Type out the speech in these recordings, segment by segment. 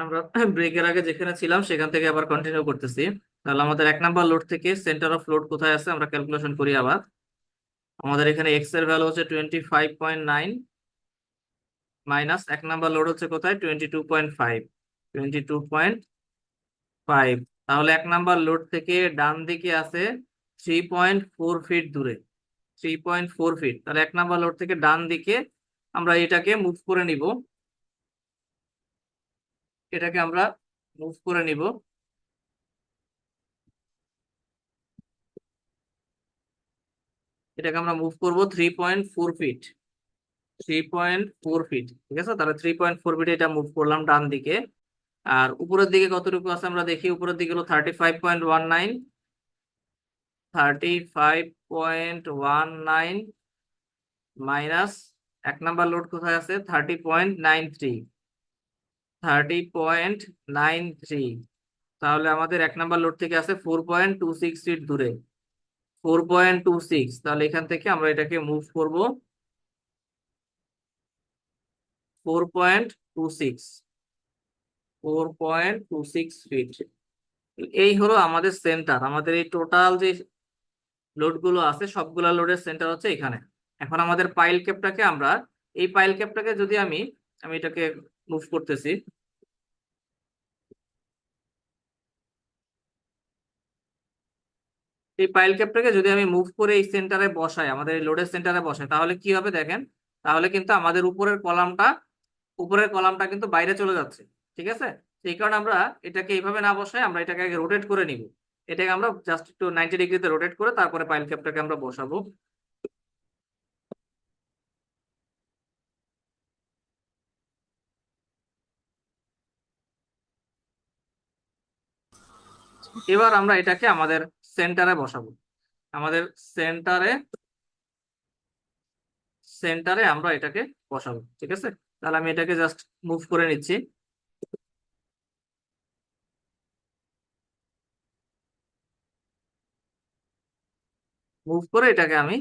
আমরা ব্রেকের আগে যেখানে ছিলাম সেখান থেকে আবার কন্টিনিউ করতেছি। তাহলে আমাদের 1 নাম্বার লোড থেকে সেন্টার অফ লোড কোথায় আছে আমরা ক্যালকুলেশন করি আবার। আমাদের এখানে এক্স এর ভ্যালু হচ্ছে 25.9, মাইনাস 1 নাম্বার লোড হচ্ছে কোথায় 22.5। 22.5, তাহলে 1 নাম্বার লোড থেকে ডান দিকে আছে 3.4 ফিট দূরে। 3.4 ফিট, তাহলে 1 নাম্বার লোড থেকে ডান দিকে আমরা এটাকে মুভ করে নিব। এটাকে আমরা মুভ করে নিব। এটাকে আমরা মুভ করব 3.4 ফিট। 3.4 ফিট, ঠিক আছে। তাহলে 3.4 ফিট এটা মুভ করলাম ডান দিকে। আর উপরের দিকে কতটুকু আছে আমরা দেখি। উপরের দিকে হলো 35.19। 35.19 মাইনাস 1 নাম্বার লোড কোথায় আছে 30.93। 30.93, তাহলে আমাদের 1 নাম্বার লোড থেকে আছে 4.26 ফিট দূরে। 4.26, তাহলে এখান থেকে আমরা এটাকে মুভ করব 4.26। 4.26 ফিট। এই হলো আমাদের সেন্টার। আমাদের এই টোটাল যে লোড গুলো আছে সবগুলা লোডের সেন্টার হচ্ছে এখানে। এখন আমাদের পাইল ক্যাপটাকে আমরা, এই পাইল ক্যাপটাকে যদি আমি আমি এটাকে মুভ করতেছি। এই পাইল ক্যাপটাকে যদি আমি মুভ করে এই সেন্টারে বসাই, আমাদের এই লোডের সেন্টারে বসাই, তাহলে কি হবে দেখেন। তাহলে কিন্তু আমাদের উপরের কলামটা কিন্তু বাইরে চলে যাচ্ছে, ঠিক আছে। এই কারণে আমরা এটাকে এইভাবে না বসাই, আমরা এটাকে আগে রোটেট করে নিব। এটাকে আমরা জাস্ট একটু 90 ডিগ্রিতে রোটেট করে তারপরে পাইল ক্যাপটাকে আমরা বসাবো। এবার আমরা এটাকে আমাদের সেন্টারে বসাবো। আমাদের সেন্টারে সেন্টারে আমরা এটাকে বসাবো, ঠিক আছে। তাহলে আমি এটাকে জাস্ট মুভ করে নিচ্ছি। মুভ করে এটাকে আমি,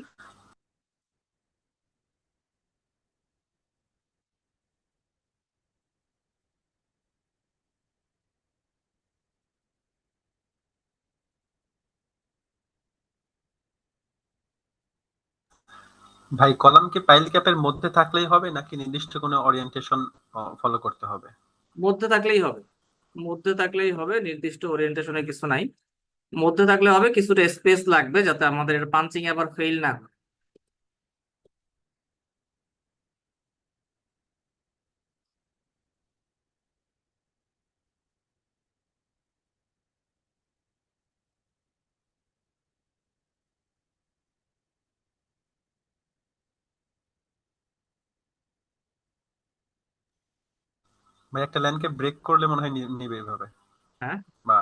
ভাই কলাম কি পাইল ক্যাপের মধ্যে থাকলেই হবে নাকি নির্দিষ্ট কোনো ওরিয়েন্টেশন ফলো করতে হবে? মধ্যে থাকলেই হবে। মধ্যে থাকলেই হবে, নির্দিষ্ট ওরিয়েন্টেশনে কিছু নাই। মধ্যে থাকলে হবে, কিছুটা স্পেস লাগবে যাতে আমাদের পাঞ্চিং আবার ফেল না হয়। ভাই একটা লাইনকে ব্রেক করলে মনে হয় নিবে এভাবে, হ্যাঁ, বা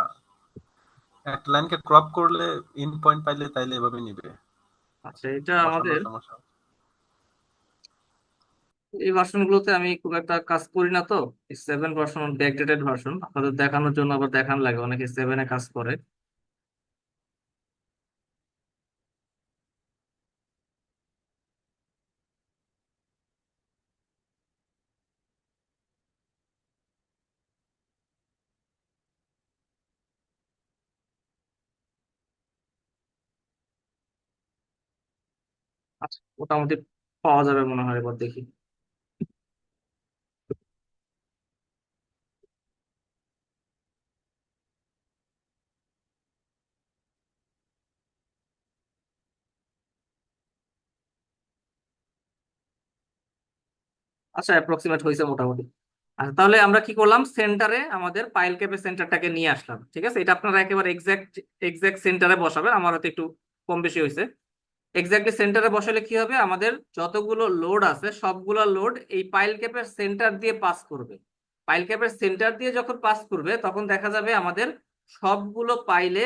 একটা লাইনকে ক্রপ করলে ইন পয়েন্ট পাইলে তাইলে এভাবে নিবে, আচ্ছা। এটা বসানোর আমাদের সমস্যা। এই ভার্সন গুলোতে আমি খুব একটা কাজ করি না তো। 7 ভার্সন ব্যাকডেটেড ভার্সন, আপনাদের দেখানোর জন্য আবার দেখান লাগে, অনেকে 7-এ কাজ করে। আচ্ছা, মোটামুটি পাওয়া যাবে মনে হয়, এবার দেখি। আচ্ছা, অ্যাপ্রক্সিমেট হয়েছে মোটামুটি। আচ্ছা, তাহলে আমরা কি করলাম, সেন্টারে আমাদের পাইল ক্যাপের সেন্টারটাকে নিয়ে আসলাম, ঠিক আছে। এটা আপনারা একেবারে এক্সাক্ট এক্সাক্ট সেন্টারে বসাবেন, আমার হয়তো একটু কম বেশি হয়েছে। এক্স্যাক্টলি সেন্টারে বসালে কি হবে, আমাদের যতগুলো লোড আছে সবগুলো লোড এই পাইল ক্যাপের সেন্টার দিয়ে পাস করবে। পাইল ক্যাপের সেন্টার দিয়ে যখন পাস করবে তখন দেখা যাবে আমাদের সবগুলো পাইলে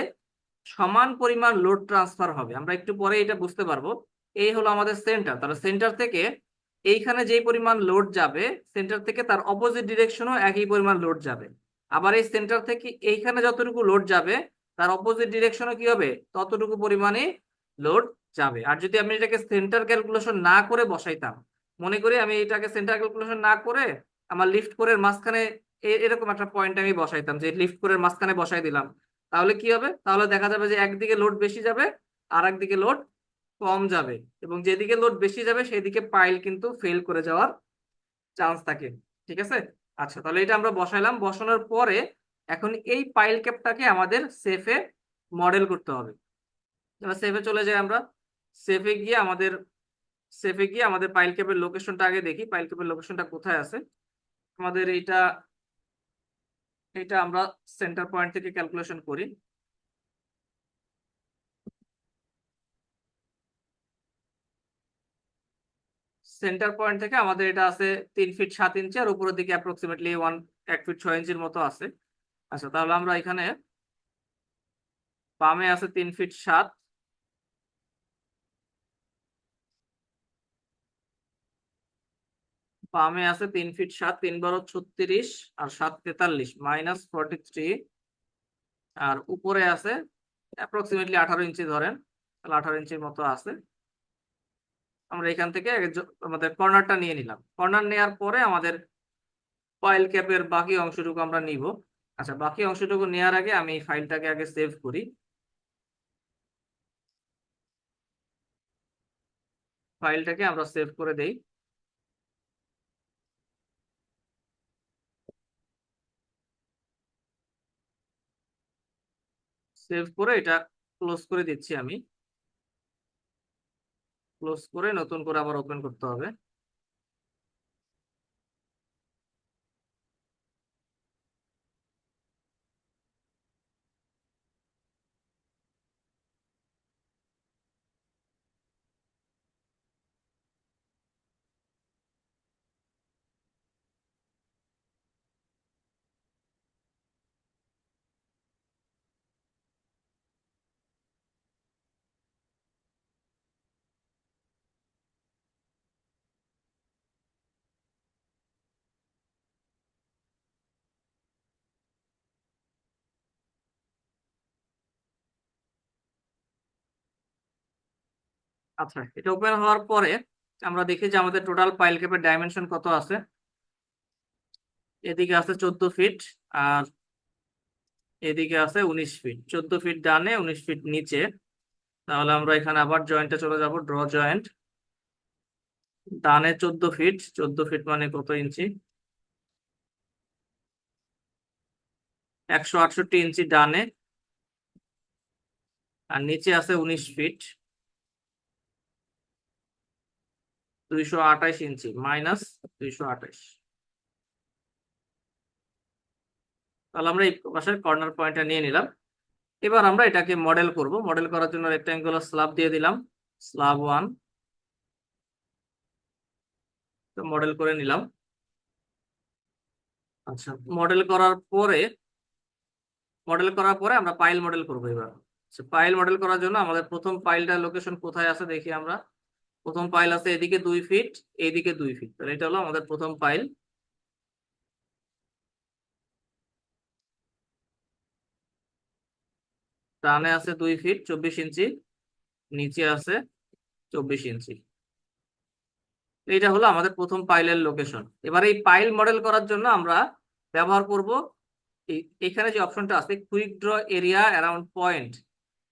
সমান পরিমাণ লোড ট্রান্সফার হবে। আমরা একটু পরে এটা বুঝতে পারবো। এই হলো আমাদের সেন্টার। তাহলে সেন্টার থেকে এইখানে যেই পরিমাণ লোড যাবে, সেন্টার থেকে তার অপোজিট ডিরেকশনও একই পরিমাণ লোড যাবে। আবার এই সেন্টার থেকে এইখানে যতটুকু লোড যাবে তার অপোজিট ডিরেকশনও কি হবে, ততটুকু পরিমাণে লোড যাবে। আর যদি আমি এটাকে সেন্টার ক্যালকুলেশন না করে বসাইতাম, মনে করি আমি এটাকে সেন্টার ক্যালকুলেশন না করে আমার লিফট কোরের মাঝখানে এরকম একটা পয়েন্ট আমি বসাইতাম, যে লিফট কোরের মাঝখানে বসাই দিলাম, তাহলে কি হবে? তাহলে দেখা যাবে যে একদিকে লোড বেশি যাবে আর একদিকে লোড কম যাবে, এবং যেদিকে লোড বেশি যাবে সেদিকে পাইল কিন্তু ফেল করে যাওয়ার চান্স থাকে। ঠিক আছে। আচ্ছা, তাহলে এটা আমরা বসাইলাম। বসানোর পরে এখন এই পাইল ক্যাপটাকে আমাদের সেফে মডেল করতে হবে। এবার সেফে চলে যাই আমরা। সেফে গিয়ে আমাদের পাইল ক্যাপের লোকেশনটা আগে দেখি, পাইল ক্যাপের লোকেশনটা কোথায় আছে আমাদের। এইটা এটা আমরা সেন্টার পয়েন্ট থেকে ক্যালকুলেশন করি। সেন্টার পয়েন্ট থেকে আমাদের এটা আছে 3 ফিট 7 ইঞ্চি, আর উপরের দিকে অ্যাপ্রক্সিমেটলি 1 ফিট 6 ইঞ্চির মতো আছে। আচ্ছা, তাহলে আমরা এখানে বামে আছে 3 ফিট 7, বামে আছে 3 ফিট 7, 3 × 32 আর 7 × 43 -43, আর উপরে আছে অ্যাপ্রক্সিমেটলি 18 ইঞ্চি ধরেন, তাহলে 18 ইঞ্চির মতো আছে। আমরা এখান থেকে আমাদের কর্নারটা নিয়ে নিলাম। কর্নার নেওয়ার পরে আমাদের ফাইল ক্যাপের বাকি অংশটুকু আমরা নিব। আচ্ছা, বাকি অংশটুকু নেওয়ার আগে আমি এই ফাইলটাকে আগে সেভ করি। ফাইলটাকে আমরা সেভ করে দেই। সেভ করে এটা ক্লোজ করে দিচ্ছি আমি। ক্লোজ করে নতুন করে আবার ওপেন করতে হবে। আচ্ছা, এটা ওপেন হওয়ার পরে আমরা দেখি যে আমাদের টোটাল পাইল ক্যাপের ডাইমেনশন কত আছে। এদিকে আছে 14 ফিট, আর এদিকে আছে 19 ফিট। 14 ফিট ডানে, 19 ফিট নিচে। তাহলে আমরা এখানে আবার জয়েন্টে চলে যাব, ড্র জয়েন্ট। ডানে 14 ফিট, 14 ফিট মানে কত ইঞ্চি? 168 ইঞ্চি ডানে, আর নিচে আছে 19 ফিট, 228 ইঞ্চি -228। তাহলে আমরা এই পাশের কর্নার পয়েন্টটা নিয়ে নিলাম। এবার আমরা এটাকে মডেল করব। মডেল করার জন্য রেক্ট্যাঙ্গুলার স্ল্যাব দিয়ে দিলাম, স্ল্যাব 1। তো মডেল করে নিলাম। আচ্ছা, মডেল করার পরে আমরা পাইল মডেল করবো এবার। পাইল মডেল করার জন্য আমাদের প্রথম পাইলটার লোকেশন কোথায় আছে দেখি আমরা। প্রথম পাইল আছে এদিকে 2 ফিট, এইদিকে 2 ফিট, তাহলে এটা হলো আমাদের প্রথম পাইল। ডানে আছে 2 ফিট 24 ইঞ্চি, নিচে আছে 24 ইঞ্চি। এইটা হলো আমাদের প্রথম পাইলের লোকেশন। এবার এই পাইল মডেল করার জন্য আমরা ব্যবহার করব এখানে যে অপশনটা আছে, quick draw area around point.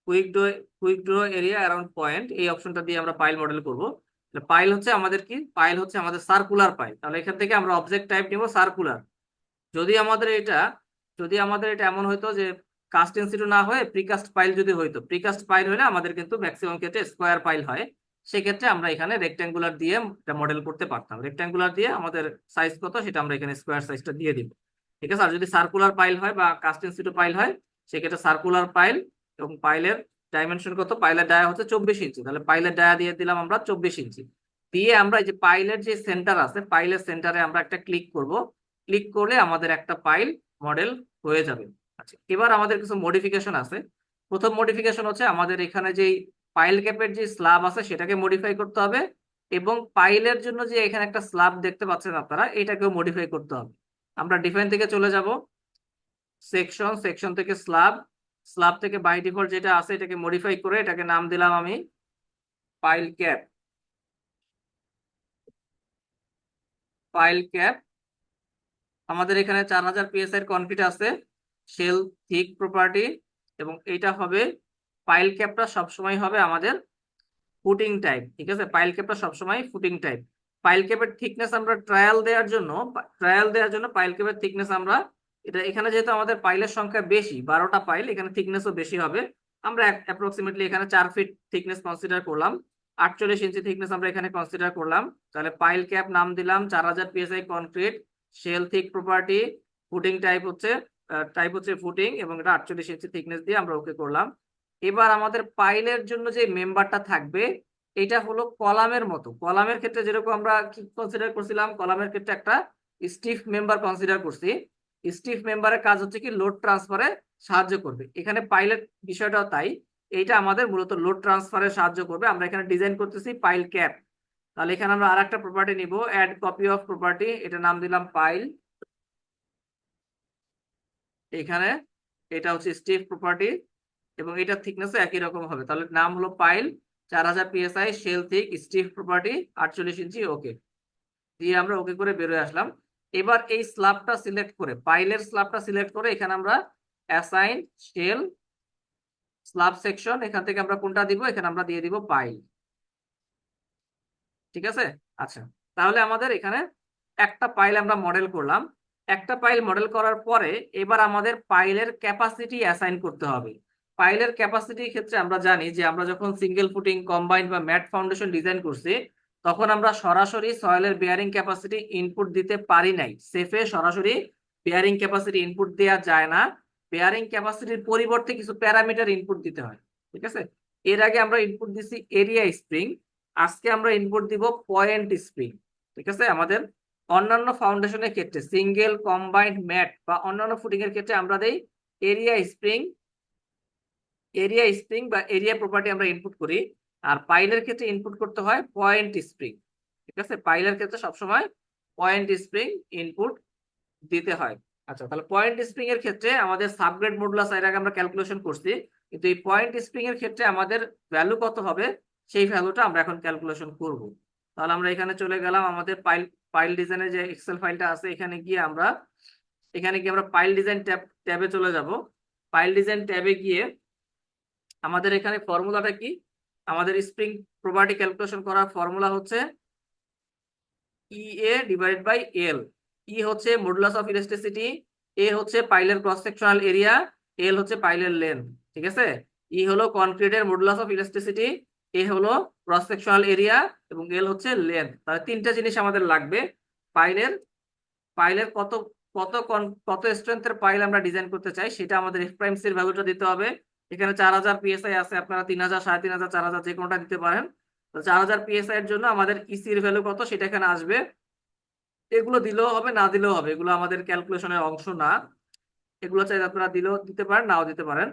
Quick draw quick draw area around point, এই অপশনটা দিয়ে আমরা পাইল মডেল করব। পাইল হচ্ছে আমাদের কি? পাইল হচ্ছে আমাদের সার্কুলার পাইল। তাহলে এখান থেকে আমরা অবজেক্ট টাইপ নিব সার্কুলার। যদি আমাদের এটা যদি আমাদের এটা এমন হইতো যে কাস্ট ইনসিটু না হয়ে প্রিকাস্ট পাইল যদি হইতো, প্রিকাস্ট পাইল হলে আমাদের কিন্তু ম্যাক্সিমাম ক্ষেত্রে স্কোয়ার পাইল হয়। সেক্ষেত্রে আমরা এখানে রেক্ট্যাঙ্গুলার দিয়ে এটা মডেল করতে পারতাম। রেক্ট্যাঙ্গুলার দিয়ে আমাদের সাইজ কত সেটা আমরা এখানে স্কোয়ার সাইজটা দিয়ে দিব। ঠিক আছে। আর যদি সার্কুলার পাইল হয় বা কাস্ট ইনসিটু পাইল হয়, সেক্ষেত্রে সার্কুলার পাইল এবং পাইলের ডাইমেনশন কত? পাইলের ডায়া হচ্ছে 24 ইঞ্চি, তাহলে পাইলের ডায়া দিয়ে দিলাম আমরা 24 ইঞ্চি। দিয়ে আমরা এই যে পাইলের যে সেন্টার আছে, পাইলের সেন্টারে আমরা একটা ক্লিক করব। ক্লিক করলে আমাদের একটা পাইল মডেল হয়ে যাবে। আচ্ছা, এবার আমাদের কিছু মডিফিকেশন আছে। প্রথম মডিফিকেশন হচ্ছে আমাদের এখানে যে পাইল ক্যাপের যে স্ল্যাব আছে সেটাকে মডিফাই করতে হবে, এবং পাইলের জন্য যে এখানে একটা স্ল্যাব দেখতে পাচ্ছেন আপনারা, এটাকেও মডিফাই করতে হবে। আমরা ডিফাইন থেকে চলে যাব, সেকশন, সেকশন থেকে স্ল্যাব, স্ল্যাব থেকে বাই ডিফল্ট যেটা আছে এটাকে মডিফাই করে এটাকে নাম দিলাম আমি পাইল ক্যাপ। পাইল ক্যাপ আমাদের এখানে 4000 পিএসআই এর কনক্রিট আছে, শেল থিক প্রপার্টি, এবং এটা হবে পাইল ক্যাপটা সবসময় হবে আমাদের ফুটিং টাইপ। ঠিক আছে, পাইল ক্যাপটা সবসময় ফুটিং টাইপ। পাইল ক্যাপের থিকনেস আমরা ট্রায়াল দেওয়ার জন্য পাইল ক্যাপের থিকনেস আমরা এটা এখানে যেহেতু আমাদের পাইলের সংখ্যা বেশি, 12টা পাইল, এখানে থিকনেসও বেশি হবে। আমরা অ্যাপ্রক্সিমেটলি এখানে 4 ফিট থিকনেস কনসিডার করলাম, 48 ইঞ্চি থিকনেস আমরা এখানে কনসিডার করলাম। তাহলে পাইল ক্যাপ নাম দিলাম 4000 PSI concrete, shell thick property, footing type হচ্ছে ফুটিং, এবং এটা 48 ইঞ্চি থিকনেস দিয়ে আমরা ওকে করলাম। এবার আমাদের পাইলের জন্য যে মেম্বারটা থাকবে এটা হলো কলামের মতো। কলামের ক্ষেত্রে যেরকম আমরা কি কনসিডার করছিলাম, কলামের ক্ষেত্রে একটা স্টিফ মেম্বার কনসিডার করছি। স্টিফ মেম্বারের কাজ হচ্ছে কি লোড ট্রান্সফারে সাহায্য করবে। এখানে পাইলের বিষয়টাও তাই, এইটা আমাদের মূলত লোড ট্রান্সফারে সাহায্য করবে। আমরা এখানে ডিজাইন করতেছি পাইল ক্যাপ। তাহলে এখানে আমরা আরেকটা প্রপার্টি নিব, অ্যাড কপি অফ প্রপার্টি, এটা নাম দিলাম পাইল। এখানে এটা হচ্ছে স্টিফ প্রপার্টি, এবং এটার থিকনেসও একই রকম হবে। তাহলে নাম হলো পাইল, 4000 পিএসআই, শেল থিক, স্টিফ প্রপার্টি, 48 ইঞ্চি, ওকে দিয়ে আমরা ওকে করে বেরোয় আসলাম। এবার এই স্ল্যাবটা সিলেক্ট করে, পাইলের স্ল্যাবটা সিলেক্ট করে এখানে আমরা অ্যাসাইন শেল স্ল্যাব সেকশন, এখান থেকে আমরা কোনটা দিব, এখানে আমরা দিয়ে দিব পাইল। ঠিক আছে, আচ্ছা। তাহলে আমাদের এখানে একটা পাইল আমরা মডেল করলাম। একটা পাইল মডেল করার পরে এবার আমাদের পাইলের ক্যাপাসিটি অ্যাসাইন করতে হবে। পাইলের ক্যাপাসিটির ক্ষেত্রে আমরা জানি যে আমরা যখন সিঙ্গেল ফুটিং, কম্বাইন্ড বা ম্যাট ফাউন্ডেশন ডিজাইন করছি, তখন আমরা সরাসরি সয়েলের বেয়ারিং ক্যাপাসিটি ইনপুট দিতে পারি নাই। সেফে সরাসরি বেয়ারিং ক্যাপাসিটি ইনপুট দেওয়া যায় না, বেয়ারিং ক্যাপাসিটির পরিবর্তে কিছু প্যারামিটার ইনপুট দিতে হয়। ঠিক আছে, এর আগে আমরা ইনপুট দিছি এরিয়া স্প্রিং, আজকে আমরা ইনপুট দিব পয়েন্ট স্প্রিং। ঠিক আছে, আমাদের অন্যান্য ফাউন্ডেশনের ক্ষেত্রে সিঙ্গেল, কম্বাইন্ড, ম্যাট বা অন্যান্য ফুটিং এর ক্ষেত্রে আমরা দেই এরিয়া স্প্রিং, বা এরিয়া প্রপার্টি আমরা ইনপুট করি। আর পাইলের ক্ষেত্রে ইনপুট করতে হয় পয়েন্ট স্প্রিং। ঠিক আছে, পাইলের ক্ষেত্রে সবসময় পয়েন্ট স্প্রিং ইনপুট দিতে হয়। আচ্ছা, তাহলে পয়েন্ট স্প্রিং এর ক্ষেত্রে আমাদের সাবগ্রেড মডুলাস এর আগে আমরা ক্যালকুলেশন করছি, কিন্তু এই পয়েন্ট স্প্রিং এর ক্ষেত্রে আমাদের ভ্যালু কত হবে সেই ভ্যালুটা আমরা এখন ক্যালকুলেশন করব। তাহলে আমরা এখানে চলে গেলাম, আমাদের পাইল ডিজাইনের যে এক্সেল ফাইলটা আছে, এখানে গিয়ে আমরা পাইল ডিজাইন ট্যাবে চলে যাব। পাইল ডিজাইন ট্যাবে গিয়ে আমাদের এখানে ফর্মুলাটা কি, আমাদের স্প্রিং প্রপার্টি ক্যালকুলেশন করার ফর্মুলা হচ্ছে ইএ ডিভাইড বাই এল। ই হচ্ছে মডুলাস অফ ইলাস্টিসিটি, এ হচ্ছে পাইলের ক্রস সেকশনাল এরিয়া, এল হচ্ছে পাইলের লেন্থ। ঠিক আছে, ই হলো কনক্রিটের মডুলাস অফ ইলাস্টিসিটি, এ হলো ক্রস সেকশনাল এরিয়া, এবং এল হচ্ছে লেন্থ। তাহলে তিনটা জিনিস আমাদের লাগবে। পাইলের পাইলের কত কত কত স্ট্রেংথের পাইল আমরা ডিজাইন করতে চাই সেটা আমাদের এফ প্রাইম সির ভ্যালুটা দিতে হবে। এখানে 4000 পিএসআই আছে, আপনারা 3000, 3500, 4000 যে কোনোটা দিতে পারেন। তো 4000 পিএসআই এর জন্য আমাদের ইসির ভ্যালু কত সেটা এখানে আসবে। এগুলো দিলেও হবে, না দিলেও হবে, এগুলো আমাদের ক্যালকুলেশনের অংশ না। এগুলো চাইলে আপনারা দিতে পারেন, নাও দিতে পারেন।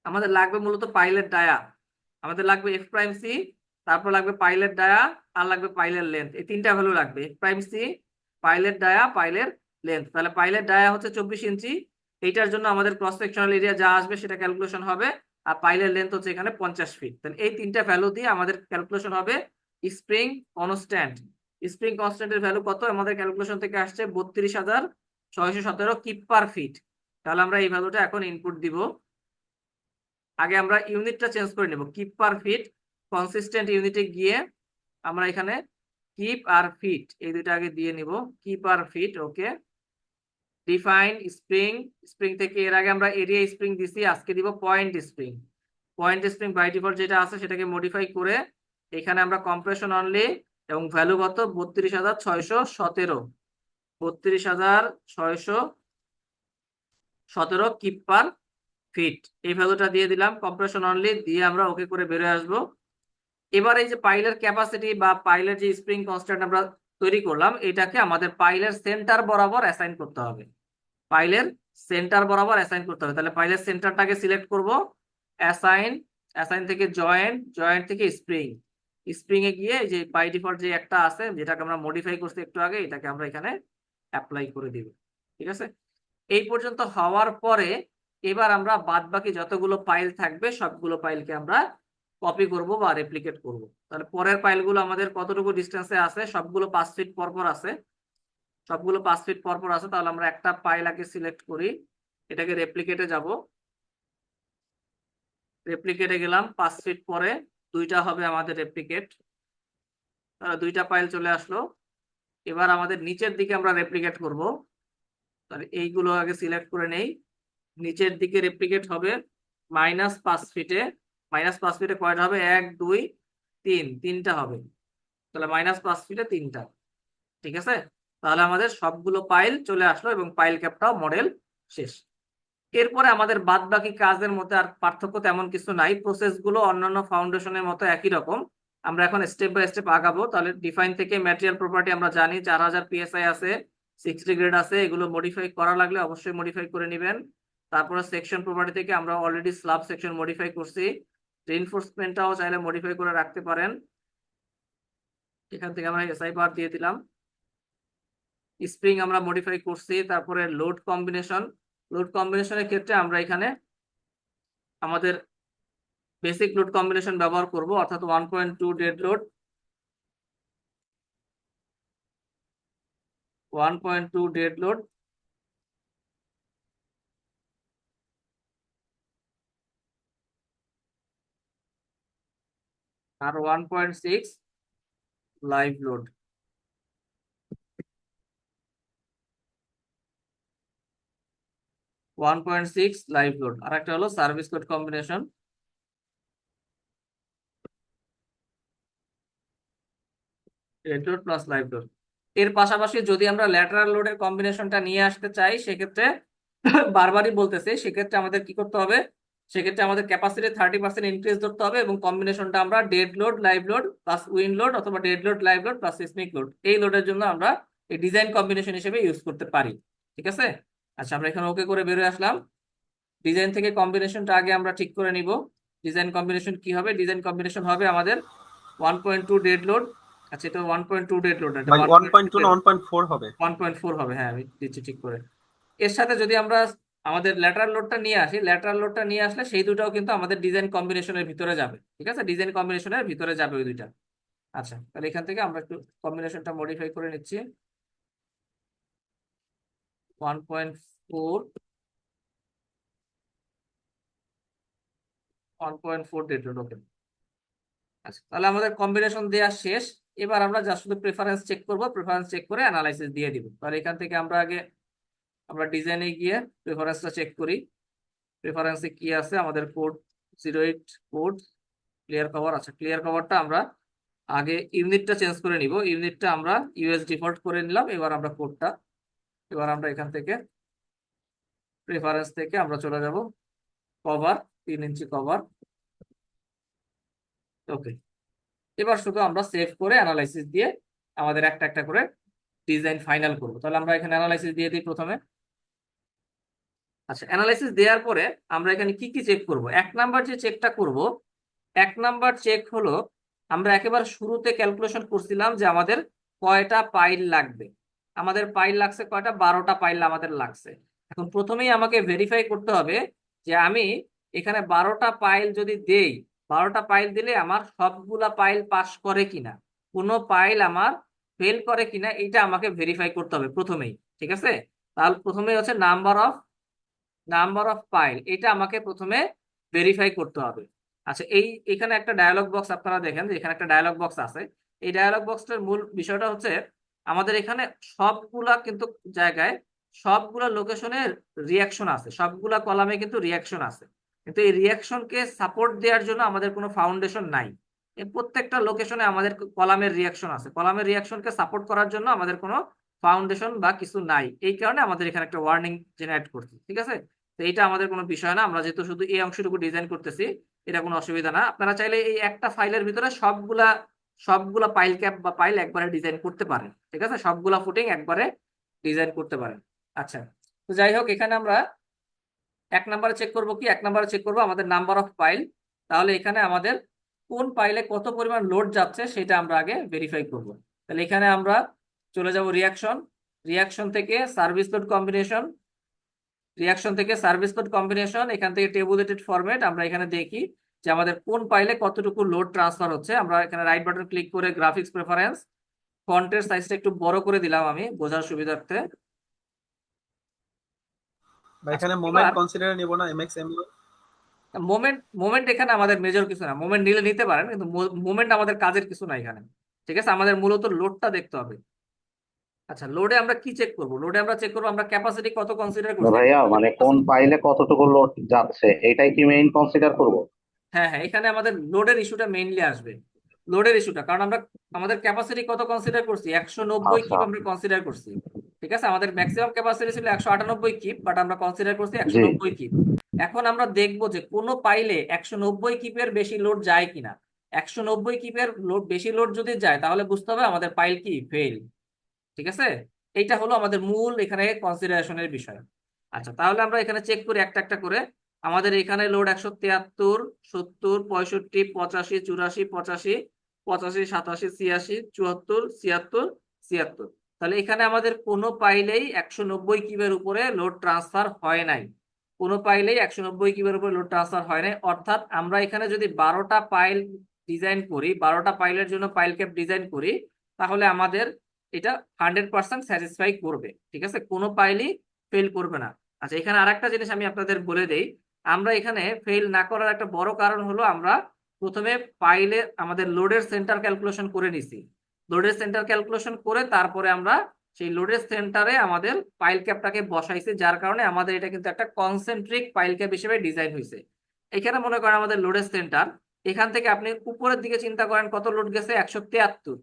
আমাদের লাগবে মূলত পাইলের ডায়া, আমাদের লাগবে এফ প্রাইম সি, তারপর লাগবে পাইলের ডায়া, আর লাগবে পাইলের লেন্থ। এই তিনটা ভ্যালু লাগবে, এফ প্রাইম সি, পাইলের ডায়া, পাইলের লেন্থ। তাহলে পাইলের ডায়া হচ্ছে 24 ইঞ্চি, এইটার জন্য আমাদের ক্রস সেকশনাল এরিয়া যা আসবে সেটা ক্যালকুলেশন হবে। আর পাইলের লেন্থ হচ্ছে এখানে 50 ফিট। তাহলে এই তিনটা ভ্যালু দিয়ে আমাদের ক্যালকুলেশন হবে স্প্রিং কনস্ট্যান্ট। স্প্রিং কনস্ট্যান্টের ভ্যালু কত আমাদের ক্যালকুলেশন থেকে আসছে 32,617 কিপ পার ফিট। তাহলে আমরা এই ভ্যালুটা এখন ইনপুট দিব। আগে আমরা ইউনিটটা চেঞ্জ করে নেব, কিপ পার ফিট। কনসিস্টেন্ট ইউনিটে গিয়ে আমরা এখানে কিপ আর ফিট এই দুটো আগে দিয়ে নিব, কিপ আর feet, okay. Define spring, spring থেকে এর আগে আমরা এরিয়া স্প্রিং দিছি, আজকে দিব point spring. Point spring by default যেটা আছে সেটাকে মডিফাই করে এখানে আমরা কম্প্রেশন অনলি, এবং ভ্যালু কত 32,617, 32,617 কিপ পার ফিট, এই ভ্যালুটা দিয়ে দিলাম। কম্প্রেশন অনলি দিয়ে আমরা ওকে করে বেরোয় আসবো। এবার এই যে পাইলের ক্যাপাসিটি বা পাইলের যে স্প্রিং কনস্ট্যান্ট আমরা তৈরি করলাম, এটাকে আমাদের পাইলের সেন্টার বরাবর অ্যাসাইন করতে হবে। পাইলের সেন্টার বরাবর অ্যাসাইন করতে হবে। তাহলে পাইলের সেন্টারটাকে সিলেক্ট করব, অ্যাসাইন, অ্যাসাইন থেকে জয়েন্ট, জয়েন্ট থেকে স্প্রিং, স্প্রিং এ গিয়ে যে বাই ডিফল্ট যে একটা আছে যেটাকে আমরা মডিফাই করছি একটু আগে, এটাকে আমরা এখানে অ্যাপ্লাই করে দিব। ঠিক আছে, এই পর্যন্ত হওয়ার পরে এবার আমরা বাদ বাকি যতগুলো পাইল থাকবে সবগুলো পাইলকে আমরা কপি করব বা রেপ্লিকেট করব। তাহলে পরের পাইলগুলো আমাদের কতটুকু ডিস্টেন্সে আছে, সবগুলো 5 ফিট পর পর আছে। সবগুলো 5 ফিট পর পর আছে, তাহলে আমরা একটা পাইল আগে সিলেক্ট করি, এটাকে রেপ্লিকেটে যাব, রেপ্লিকেটে গেলাম, 5 ফিট পরে দুইটা হবে আমাদের রেপ্লিকেট, তাহলে দুইটা পাইল চলে আসলো। এবার আমাদের নিচের দিকে আমরা রেপ্লিকেট করব, তাহলে এইগুলো আগে সিলেক্ট করে নেই। নিচের দিকে রেপ্লিকেট হবে -5 ফিটে, -5 ফিটে কয়টা হবে, 1 2 3, তিনটা হবে, তাহলে -5 ফিটে তিনটা। ঠিক আছে, তাহলে আমাদের সবগুলো পাইল চলে আসলো এবং পাইল ক্যাপটাও মডেল শেষ। এরপরে আমাদের বাদ বাকি কাজের মধ্যে আর পার্থক্য তেমন কিছু নাই, প্রসেস গুলো অন্যান্য ফাউন্ডেশনের মতো একই রকম। আমরা এখন স্টেপ বাই স্টেপ আগাবো। তাহলে ডিফাইন থেকে ম্যাটেরিয়াল প্রপার্টি আমরা জানি 4000 PSI আছে, 60 গ্রেড আছে, এগুলো মডিফাই করা লাগলে অবশ্যই মডিফাই করে নেবেন। তারপরে সেকশন প্রপার্টি থেকে আমরা অলরেডি স্ল্যাব সেকশন মডিফাই করছি, রিইনফোর্সমেন্টটাও চাইলে মডিফাই করে রাখতে পারেন। এখান থেকে আমরা এসআই বার দিয়ে দিলাম, স্প্রিং আমরা মডিফাই করছি। তারপরে লোড কম্বিনেশন, লোড কম্বিনেশনের ক্ষেত্রে আমরা এখানে আমাদের বেসিক লোড কম্বিনেশন ব্যবহার করব, অর্থাৎ 1.2 ডেড লোড, 1.2 ডেড লোড, আর 1.6 লাইভ লোড। 1.6 লাইভ লোড, আর একটা হলো service load combination, dead load plus live load. এর পাশাপাশি যদি আমরা ল্যাটারাল লোডের কম্বিনেশনটা নিয়ে আসতে চাই, সেক্ষেত্রে বারবারই বলতেছে, সেক্ষেত্রে আমাদের কি করতে হবে, সেক্ষেত্রে আমাদের ক্যাপাসিটি 30% ইনক্রিজ করতে হবে এবং কম্বিনেশনটা আমরা dead load live load plus wind load অথবা dead load live load plus seismic load, এই লোডের জন্য আমরা এই ডিজাইন কম্বিনেশন হিসেবে ইউজ করতে পারি। ঠিক আছে, আচ্ছা আমরা এখানে ওকে করে বেরোয় আসলাম। ডিজাইন থেকে কম্বিনেশনটা আগে আমরা ঠিক করে নিব। ডিজাইন কম্বিনেশন কি হবে, ডিজাইন কম্বিনেশন হবে আমাদের 1.2 ডেড লোড। আচ্ছা এটা 1.2 ডেড লোড, এটা ভাই 1.2 না 1.4 1.4 হবে? 1.4 হবে, হ্যাঁ আমি দিচ্ছি ঠিক করে। এর সাথে যদি আমরা আমাদের ল্যাটারাল লোডটা নিয়ে আসি, ল্যাটারাল লোডটা নিয়ে আসলে সেই দুটাও কিন্তু আমাদের ডিজাইন কম্বিনেশনের ভিতরে যাবে। ঠিক আছে, ডিজাইন কম্বিনেশনের ভিতরে যাবে ওই দুইটা। আচ্ছা তাহলে এখান থেকে আমরা একটু কম্বিনেশনটা মডিফাই করে নিচ্ছি, 1.4, 1.4 ডেড লোড, ওকে। আচ্ছা তাহলে আমাদের কম্বিনেশন দেওয়া শেষ। এবার আমরা যা শুধু প্রেফারেন্স চেক করব, প্রেফারেন্স চেক করে অ্যানালাইসিস দিয়ে দিব। তাহলে এখান থেকে আমরা আগে আমরা ডিজাইনে গিয়ে প্রেফারেন্সটা চেক করি। প্রেফারেন্সে কি আছে, আমাদের কোড 08 কোড ক্লিয়ার কভার। আচ্ছা ক্লিয়ার কভারটা আমরা আগে ইউনিটটা চেঞ্জ করে নিব, ইউনিটটা আমরা ইউএস ডিফল্ট করে নিলাম। এবার আমরা কোডটা, এবার আমরা এখান থেকে প্রেফারেন্স থেকে আমরা চলে যাব কভার, 3 ইঞ্চি কভার, ওকে। এবার শুধু আমরা সেভ করে অ্যানালাইসিস দিয়ে আমাদের একটা একটা করে ডিজাইন ফাইনাল করব। তাহলে আমরা এখানে অ্যানালাইসিস দিয়ে দিই প্রথমে। আচ্ছা অ্যানালাইসিস দেওয়ার পরে আমরা এখানে কি কি চেক করব, 1 নাম্বার যে চেকটা করব, 1 নাম্বার চেক হলো আমরা একেবারে শুরুতে ক্যালকুলেশন করছিলাম যে আমাদের কয়টা পাইল লাগবে। আমাদের পাইল লাগছে কয়টা, 12টা পাইল আমাদের লাগছে। এখন প্রথমেই আমাকে ভেরিফাই করতে হবে যে আমি এখানে 12টা পাইল যদি দেই, 12টা পাইল দিলে আমার সবগুলা পাইল পাস করে কিনা, কোনো পাইল আমার ফেল করে কিনা, এটা আমাকে ভেরিফাই করতে হবে প্রথমেই। ঠিক আছে, তাহলে প্রথমেই হচ্ছে নাম্বার অফ পাইল, এটা আমাকে প্রথমে ভেরিফাই করতে হবে। আচ্ছা এখানে একটা ডায়ালগ বক্স আপনারা দেখেন যে এখানে একটা ডায়ালগ বক্স আছে। এই ডায়ালগ বক্সটার মূল বিষয়টা হচ্ছে আমাদের এখানে সবগুলা কিন্তু জায়গায় সবগুলা লোকেশনে রিয়াকশন আছে, সবগুলা কলামে কিন্তু রিয়াকশন আছে, কিন্তু এই রিয়াকশনকে সাপোর্ট দেওয়ার জন্য আমাদের কোনো ফাউন্ডেশন নাই। এই প্রত্যেকটা লোকেশনে আমাদের কলামের রিয়াকশন আছে, কলামের রিয়াকশনকে সাপোর্ট করার জন্য আমাদের কোনো ফাউন্ডেশন বা কিছু নাই। এই কারণে আমাদের এখানে একটা ওয়ার্নিং জেনারেট করছি। ঠিক আছে, তো এটা আমাদের কোনো বিষয় না, আমরা যেহেতু শুধু এই অংশটুকু ডিজাইন করতেছি, এটা কোনো অসুবিধা না। আপনারা চাইলে এই একটা ফাইলের ভিতরে সবগুলা সবগুলা পাইল ক্যাপ বা পাইল একবারে ডিজাইন করতে পারেন। ঠিক আছে, সবগুলা ফুটিং একবারে ডিজাইন করতে পারেন। আচ্ছা তো যাই হোক, এখানে আমরা 1 নাম্বারে চেক করব কি, 1 নাম্বারে চেক করব আমাদের নাম্বার অফ পাইল। তাহলে এখানে আমাদের কোন পাইলে কত পরিমাণ লোড যাচ্ছে সেটা আমরা আগে ভেরিফাই করব। তাহলে এখানে আমরা চলে যাব রিয়াকশন, রিয়াকশন থেকে সার্ভিস লোড কম্বিনেশন, রিয়াকশন থেকে সার্ভিস লোড কম্বিনেশন, এখান থেকে টেবুলেটেড ফরম্যাট। আমরা এখানে দেখি যে আমাদের কোন পাইলে কতটুকু লোড ট্রান্সফার হচ্ছে। আমরা এখানে রাইট বাটন ক্লিক করে গ্রাফিক্স প্রেফারেন্স, ফন্টের সাইজটা একটু বড় করে দিলাম আমি বোঝার সুবিধার্থে। বা আচ্ছা এখানে মোমেন্ট এবার কনসিডারে নিব না, এমএক্স এমইউ? মোমেন্ট মোমেন্ট এখানে আমাদের মেজর কিছু না, মোমেন্ট নিলে নিতে পারেন, কিন্তু মোমেন্ট আমাদের কাজের কিছু না এখানে। ঠিক আছে, আমাদের মূলত লোডটা দেখতে হবে। আচ্ছা, লোডে আমরা কি চেক করব? লোডে আমরা চেক করবো আমরা ক্যাপাসিটি কত কনসিডার করছি। ভাইয়া মানে কোন ফাইলে কতটুকু লোড যাচ্ছে এটাই কি মেইন কনসিডার করব? হ্যাঁ হ্যাঁ, এখানে আমাদের লোডের ইস্যুটা মেইনলি আসবে। লোডের ইস্যুটা, কারণ আমরা আমাদের ক্যাপাসিটি কত কনসিডার করছি, 190 আচ্ছা। কিপ আমরা কনসিডার করছি। ঠিক আছে, আমাদের ম্যাক্সিমাম ক্যাপাসিটি ছিল 198 কিপ, বাট আমরা কনসিডার করছি জি। 190 কিপ। এখন আমরা দেখবো যে কোনো পাইলে 190 কিপের বেশি লোড যায় কিনা। 190 কিপের লোড বেশি লোড যদি যায় তাহলে বুঝতে হবে আমাদের পাইল কি ফেল। ঠিক আছে, এইটা হলো আমাদের মূল এখানে কনসিডারেশনের বিষয়। আচ্ছা, তাহলে আমরা এখানে চেক করি একটা একটা করে। আমাদের এখানে লোড 173, 70, 65, 85, 84, 85, 85, 87, 86, 74, 76, 76। তাহলে এখানে আমাদের কোনো পাইলেই 190 কিবের উপরে লোড ট্রান্সফার হয় নাই। কোনো পাইলেই 190 কিবের উপরে লোড ট্রান্সফার হয় নাই, অর্থাৎ আমরা এখানে যদি 12টা পাইল ডিজাইন করি, 12টা পাইলের জন্য পাইল ক্যাপ ডিজাইন করি, তাহলে আমাদের এটা 100% স্যাটিসফাই করবে। ঠিক আছে, কোনো পাইলই ফেল করবে না। আচ্ছা, এখানে আরেকটা জিনিস আমি আপনাদের বলে দেই। আমরা এখানে ফেল না করার একটা বড় কারণ হলো আমরা প্রথমে পাইলে আমাদের লোডের সেন্টার ক্যালকুলেশন করে নিছি। লোডের সেন্টার ক্যালকুলেশন করে তারপরে আমরা সেই লোডের সেন্টারে আমাদের পাইল ক্যাপটাকে বসাইছি, যার কারণে আমাদের এটা কিন্তু একটা কনসেন্ট্রিক পাইল ক্যাপ হিসেবে ডিজাইন হয়েছে। এখানে মনে করেন আমাদের লোডের সেন্টার, এখান থেকে আপনি উপরের দিকে চিন্তা করেন কত লোড গেছে, 173।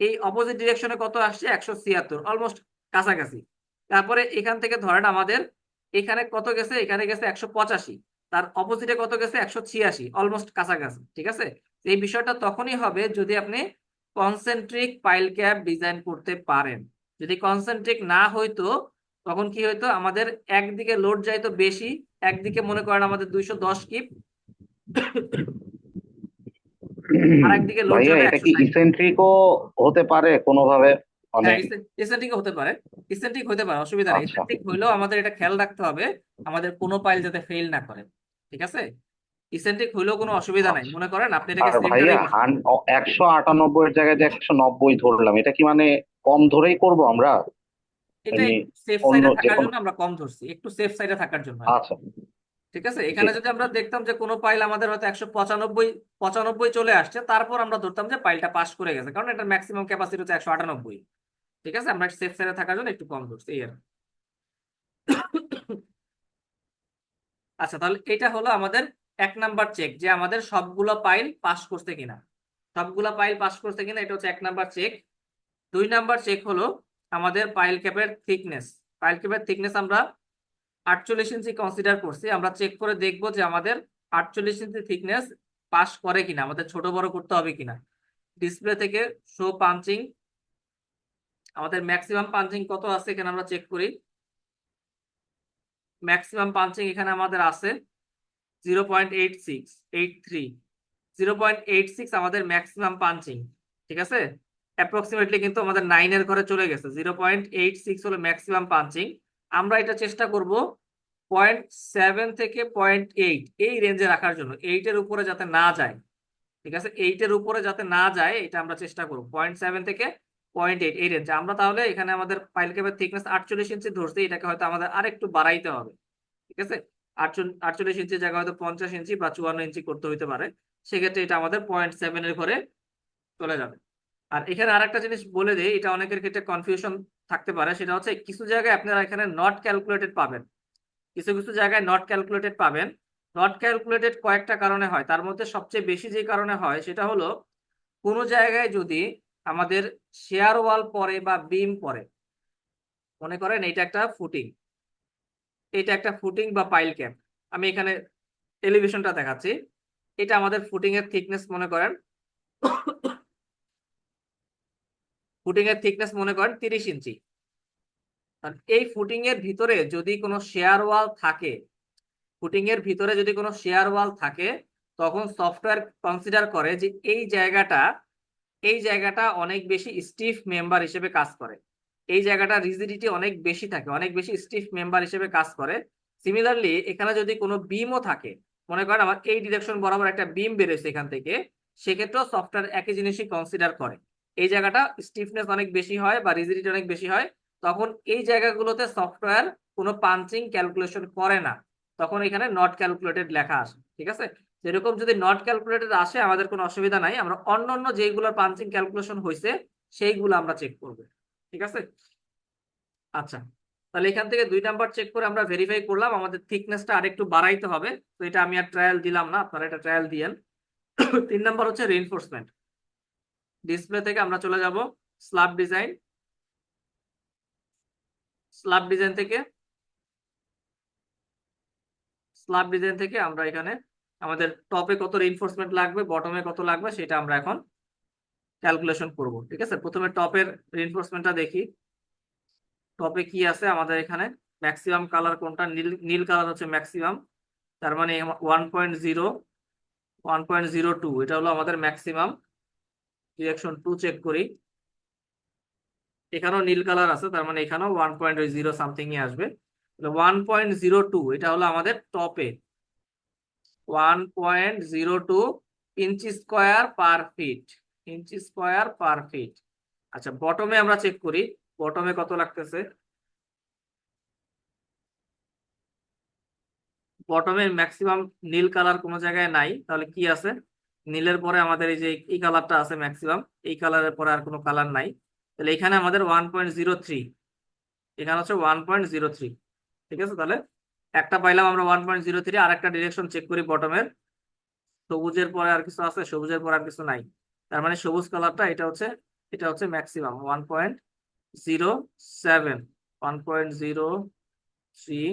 এই অপোজিট ডিরেকশনে কত আসছে, 176, অলমোস্ট কাছাকাছি। তারপরে এখান থেকে ধরেন আমাদের এখানে কত গেছে, এখানে গেছে 185, তার অপোজিটে কত গেছে, 186, অলমোস্ট কাছাকাছি। ঠিক আছে, এই বিষয়টা তখনই হবে যদি আপনি কনসেন্ট্রিক পাইল ক্যাপ ডিজাইন করতে পারেন। যদি কনসেন্ট্রিক না হইতো তখন কি হইতো, আমাদের একদিকে লোড যাইতো বেশি, একদিকে মনে করেন আমাদের 210 কিপ, আর একদিকে লোড ভাইয়া যাবে এটা কি 160। ইসেন্ট্রিকও হতে পারে কোনোভাবে মানে? হ্যাঁ, ইসেন্ট্রিক হতে পারে। ইসেন্ট্রিক হতে পারে, অসুবিধা নেই। আচ্ছা। ইসেন্ট্রিক হইলেও আমাদের এটা খেয়াল রাখতে হবে আমাদের কোনো পাইল যাতে ফেল না করে। ঠিক আছে, ইসেন্ট্রিক হইলেও কোনো অসুবিধা নাই, আচ্ছা। মনে করেন আপনি এটাকে আর ভাইয়া সেন্টারেই বসাবেন। 198 এর জায়গায় যে 190 ধরলাম, এটা কি মানে কম ধরেই করব আমরা? এটা এমনি একটু সেফ অন্য সাইডে যে থাকার কোনো? জন্য আমরা কম ধরছি, একটু সেফ সাইডে থাকার জন্য। আচ্ছা। ঠিক আছে, জি। এখানে যদি আমরা দেখতাম যে কোনো পাইল আমাদের হয়তো 195 95 চলে আসছে, তারপর আমরা ধরতাম যে পাইলটা পাস করে গেছে, কারণ এটার ম্যাক্সিমাম ক্যাপাসিটি হচ্ছে 198। ঠিক আছে, আমরা সেফ সাইডে থাকার জন্য একটু কম ধরছি এই আর কি। আচ্ছা, তাহলে এটা হলো আমাদের 1 নাম্বার চেক, যে আমাদের সবগুলো পাইল পাস করছে কিনা। সবগুলো পাইল পাস করছে কিনা, এটা হচ্ছে 1 নাম্বার চেক। 2 নাম্বার চেক হলো আমাদের পাইল ক্যাপের থিকনেস। পাইল ক্যাপের থিকনেস আমরা 48 ইঞ্চি কনসিডার করছি। আমরা চেক করে দেখবো যে আমাদের 48 ইঞ্চি থিকনেস পাস করে কিনা, আমাদের ছোট বড় করতে হবে কিনা। ডিসপ্লে থেকে শো পাঞ্চিং, আমাদের ম্যাক্সিমাম পাঞ্চিং কত আছে এখানে আমরা চেক করি। ম্যাক্সিমাম পাঞ্চিং এখানে আমাদের আছে 0.8683। 0.86 আমাদের ম্যাক্সিমাম পাঞ্চিং। ঠিক আছে, অ্যাপ্রক্সিমেটলি কিন্তু আমাদের 9-এর ঘরে চলে গেছে। 0.86 হলো ম্যাক্সিমাম পাঞ্চিং। আমরা এটা চেষ্টা করব 0.7 থেকে 0.8 এই রেঞ্জে রাখার জন্য, 8-এর উপরে যাতে না যায়। ঠিক আছে, 8-এর উপরে যাতে না যায় এটা আমরা চেষ্টা করবো, 0.7 থেকে 0.8 এই রেঞ্জে। আমরা তাহলে এখানে আমাদের পাইল ক্যাপের থিকনেস 48 ইঞ্চি ধরছি, এটাকে হয়তো আমাদের আরেকটু বাড়াইতে হবে। ঠিক আছে, 48 ইঞ্চির জায়গায় হয়তো 50 ইঞ্চি বা 54 ইঞ্চি করতে হইতে পারে। সেক্ষেত্রে এটা আমাদের 0.7-এর ঘরে চলে যাবে। আর এখানে আরেকটা জিনিস বলে দেই, এটা অনেকের ক্ষেত্রে কনফিউশন থাকতে পারে, সেটা হচ্ছে কিছু জায়গায় আপনারা এখানে নট ক্যালকুলেটেড পাবেন, কিছু কিছু জায়গায় নট ক্যালকুলেটেড পাবেন। নট ক্যালকুলেটেড কয়েকটা কারণে হয়, তার মধ্যে সবচেয়ে বেশি যে কারণে হয় সেটা হলো কোনো জায়গায় যদি আমাদের শেয়ার ওয়াল পরে বা বিম পরে, মনে করেন এটা একটা ফুটিং, এটা একটা ফুটিং বা পাইল ক্যাপ। আমি এখানে এলিভেশনটা দেখাচ্ছি। এটা আমাদের ফুটিং এর থিকনেস মনে করেন, ফুটিং এর থিকনেস মনে করেন 30 ইঞ্চি। আর এই ফুটিং এর ভিতরে যদি কোনো শেয়ার ওয়াল থাকে, ফুটিং এর ভিতরে যদি কোনো শেয়ার ওয়াল থাকে, তখন সফটওয়্যার কনসিডার করে যে এই জায়গাটা অনেক বেশি স্টিফ মেম্বার হিসেবে কাজ করে, এই জায়গাটা রিজিডিটি অনেক বেশি থাকে, অনেক বেশি স্টিফ মেম্বার হিসেবে কাজ করে। সিমিলারলি এখানে যদি কোনো বিমও থাকে, মনে করেন আমার এই ডিরেকশন বরাবর একটা বিম বেরোচ্ছে এখান থেকে, সেক্ষেত্রেও সফটওয়্যার একই জিনিসই কনসিডার করে। এই জায়গাটা স্টিফনেস অনেক বেশি হয় বা রিজিডিটি অনেক বেশি হয়, তখন এই জায়গাগুলোতে সফটওয়্যার কোনো পাঞ্চিং ক্যালকুলেশন করে না, তখন এখানে নট ক্যালকুলেটেড লেখা আসে। ঠিক আছে, যেরকম যদি নট ক্যালকুলেটেড আসে আমাদের কোনো অসুবিধা নাই, আমরা অন্য অন্য যেগুলোর পাঞ্চিং ক্যালকুলেশন হয়েছে সেইগুলো আমরা চেক করব। ঠিক আছে, আচ্ছা তাহলে এখান থেকে 2 নাম্বার চেক করে আমরা ভেরিফাই করলাম, আমাদের থিকনেসটা আরেকটু বাড়াইতে হবে, তো এটা আমি আর ট্রায়াল দিলাম না, আপনারা এটা ট্রায়াল দিয়েন। 3 নাম্বার হচ্ছে রিইনফোর্সমেন্ট। ডিসপ্লে থেকে আমরা চলে যাব স্ল্যাব ডিজাইন। স্ল্যাব ডিজাইন থেকে আমরা এখানে আমাদের টপে কত রিইনফোর্সমেন্ট লাগবে, বটমে কত লাগবে সেটা আমরা এখন ক্যালকুলেশন করব। ঠিক আছে, প্রথমে টপের রিইনফোর্সমেন্টটা দেখি। টপে কি আছে আমাদের এখানে, ম্যাক্সিমাম কালার কোনটা, নীল নীল কালার হচ্ছে ম্যাক্সিমাম, তার মানে 1.02, এটা হলো আমাদের ম্যাক্সিমাম। ডিরেকশন 2 চেক করি, এখানেও নীল কালার আছে, তার মানে এখানেও 1.0 সামথিং এ আসবে। 1.02 এটা হলো আমাদের টপে, 1.02 ইঞ্চি স্কোয়ার পার ফিট, ইঞ্চি স্কোয়ার পার ফিট। আচ্ছা বটমে আমরা চেক করি, বটমে কত লাগতেছে। বটমে ম্যাক্সিমাম নীল কালার কোনো জায়গায় নাই, তাহলে কি আছে, নীলের পরে আমাদের এই যে এই কালারটা আছে ম্যাক্সিমাম, এই কালারের পরে আর কোনো কালার নাই, তাহলে এখানে আমাদের 1.03, এখানে হচ্ছে 1.03। ঠিক আছে, তাহলে একটা পাইলাম আমরা 1.03। আর একটা ডিরেকশন চেক করি বটমের, সবুজের পরে আর কিছু আছে, সবুজের পরে আর কিছু নাই, তার মানে সবুজ কালারটা এটা হচ্ছে ম্যাক্সিমাম 1.07, 1.03,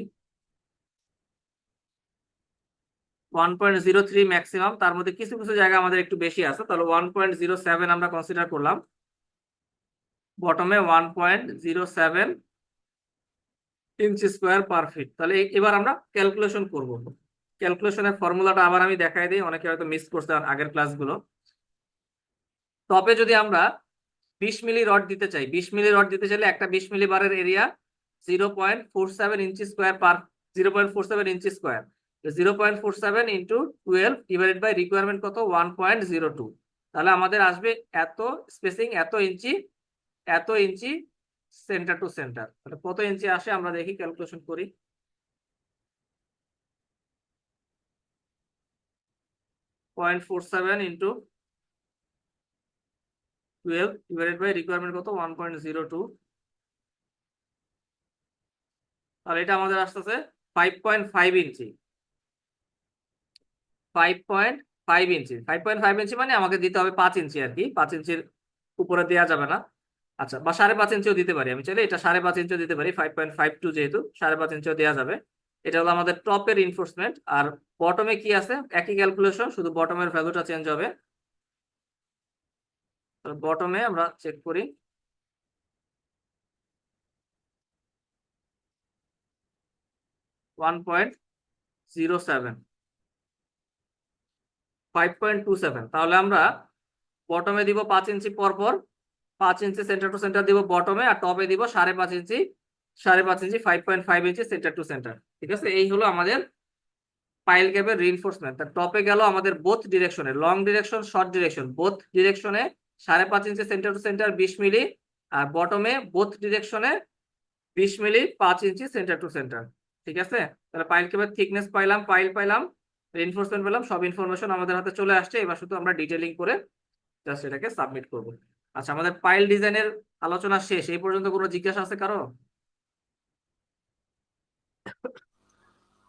1.03 ম্যাক্সিমাম। তার মধ্যে কিছু কিছু জায়গা আমাদের একটু বেশি আছে, তাহলে 1.07 আমরা কনসিডার করলাম। বটমে 1.07 ইঞ্চি স্কোয়ার পার ফিট। তাহলে এবার আমরা ক্যালকুলেশন করব। ক্যালকুলেশনের ফর্মুলাটা আবার আমি দেখাই দিই, অনেকে হয়তো মিস করছে আগের ক্লাসগুলো। টপে যদি আমরা 20 মিলি রড দিতে চাই, 20 মিলি রড দিতে চাইলে একটা 20 মিলি বারের area 0.47 inch square per 0.47 inch square, 0.47 into 12 divided by requirement কত 1.02, তাহলে আমাদের আসবে এত স্পেসিং, এত ইঞ্চি সেন্টার টু সেন্টার। তাহলে কত ইঞ্চি আসে আমরা দেখি, ক্যালকুলেশন করি। 0.47 ইন্টু 12 ডিভাইডেড বাই রিকোয়ারমেন্ট কত 1.02, তাহলে এটা আমাদের আসতেছে 5.5 ইঞ্চি। 5.5 ইঞ্চি, 5.5 ইঞ্চি মানে আমাকে দিতে হবে 5 ইঞ্চি আর কি, 5 ইঞ্চির উপরে দেওয়া যাবে না। আচ্ছা, বা 5.5 ইঞ্চিও দিতে পারি, আমি চাইলে এটা 5.5 ইঞ্চিও দিতে পারি, 5.52 যেহেতু 5.5 ইঞ্চিও দেওয়া যাবে। এটা হলো আমাদের টপের রিইনফোর্সমেন্ট। আর বটমে কি আছে, একই ক্যালকুলেশন, শুধু বটমের ভ্যালুটা চেঞ্জ হবে। বটমে আমরা চেক করি 1.07, 5.27, তাহলে আমরা বটমে দিব 5 ইঞ্চি পর পর, 5 ইঞ্চি সেন্টার টু সেন্টার দিব বটমে, আর টপে দিব 5.5 ইঞ্চি, 5.5 ইঞ্চি, 5.5 ইঞ্চি সেন্টার টু সেন্টার। ঠিক আছে, এই হলো আমাদের পাইল ক্যাপের রিইনফোর্সমেন্ট। তার টপে গেল আমাদের বোথ ডিরেকশনে, long direction short direction both ডিরেকশনে 5.5 inch centre to centre 20 milli, আর বটমে বোথ ডিরেকশনে 20 milli 5 inch centre to centre. ঠিক আছে, তাহলে পাইল ক্যাপের থিকনেস পাইলাম, পাইল পাইলাম, রিইনফোর্সমেন্ট পেলাম, সব ইনফরমেশন আমাদের হাতে চলে আসছে। এবার শুধু আমরা ডিটেলিং করে জাস্ট এটাকে সাবমিট করব। আচ্ছা, আমাদের পাইল ডিজাইনের আলোচনা শেষ। এই পর্যন্ত কোনো জিজ্ঞাসা আছে কারো?